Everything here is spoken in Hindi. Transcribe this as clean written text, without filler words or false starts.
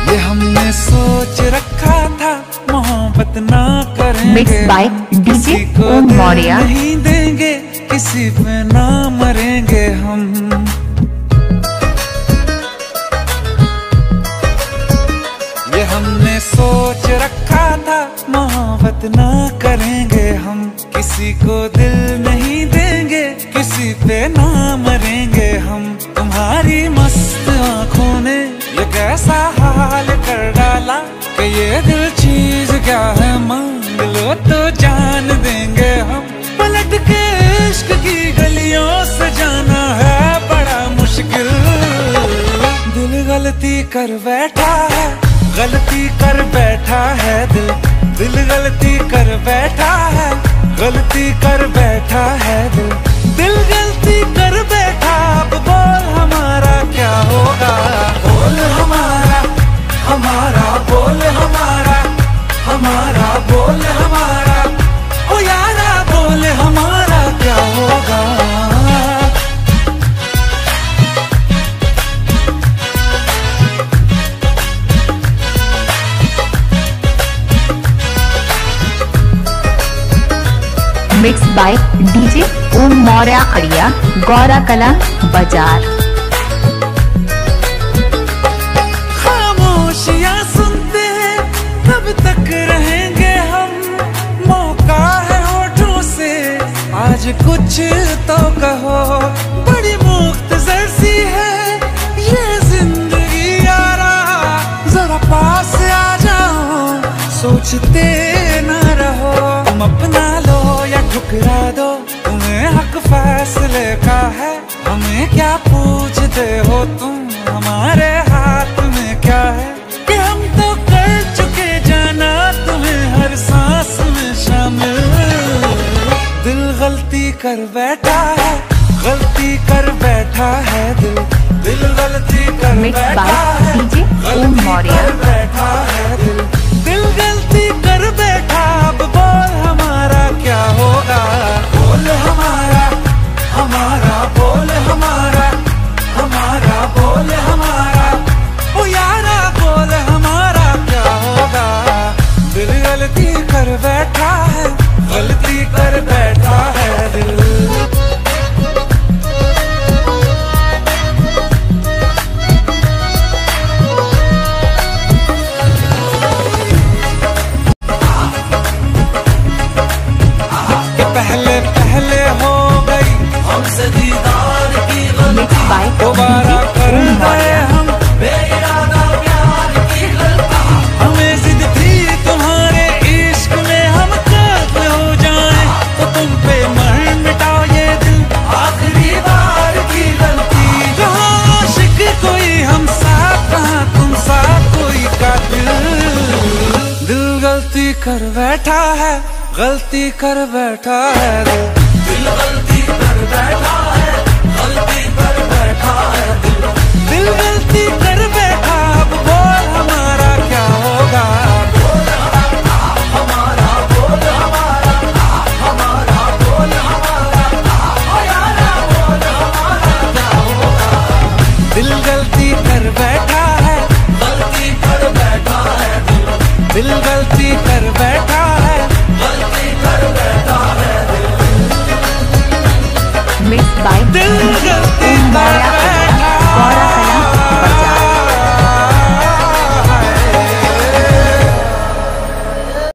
ये हमने सोच रखा था मोहब्बत ना करेंगे, किसी को दिल नहीं देंगे, किसी पे ना मरेंगे हम। ये हमने सोच रखा था मोहब्बत ना करेंगे हम, किसी को दिल नहीं देंगे, किसी पे ना मरेंगे हम। तुम्हारी मस्त आंखों ने ये कैसा हाल कर डाला कि ये दिल चीज क्या है, मांग लो तो जान देंगे हम। पलट के इश्क की गलियों से जाना है बड़ा मुश्किल। दिल गलती कर बैठा है, गलती कर बैठा है दिल, दिल गलती कर बैठा है, गलती कर बैठा है दिल, दिल गलती कर बैठा। अब बोल हमारा क्या होगा, बोल हमारा, हमारा बोल हमारा, हमारा बोल हमारा, ओ यारा बोल हमारा क्या होगा। मिक्स बाय डीजे ओम मौर्या अड़िया, गौरा कला बाजार। खामोशियां सुनते हैं तब तक रहेंगे हम, मौका है होठों से आज कुछ तो कहो। बड़ी मुख्तसर सी है ये जिंदगी यारा, जरा पास आ जाओ, सोचते न रहो। तुम अपना लो या ठुकरा दो, तुम्हें हक फैसले का है। हमें क्या पूछते हो तुम, हमारे हाथ में क्या है कि हम तो कर चुके जाना तुम्हें हर सांस में शामिल। दिल गलती कर बैठा है, गलती कर बैठा है दिल, दिल गलती कर बैठा है, गलती कर बैठा है दिल, दिल गलती कर बैठा। अब बोल हमारा क्या होगा, बोल हमारा, हमारा बोल हमारा, हमारा बोल हमारा, ओ यारा बोल हमारा क्या होगा। दिल गलती कर बैठा है, गलती कर बैठा है दिल। पहले पहले हो गई हमसे दीदार की गलती, दोबारा कर गए हम बेइरादा प्यार की गलती। हमें जिद थी तुम्हारे इश्क में हम काबिल हो जाएं, तो तुम पे मर मिटाओ ये दिल आखिरी बार की गलती। जहाँ आशिक कोई हम साथ, कहाँ तुम साथ कोई कातिल। दिल गलती कर बैठा है, गलती कर बैठा है दिल, दिल गलती कर बैठा है,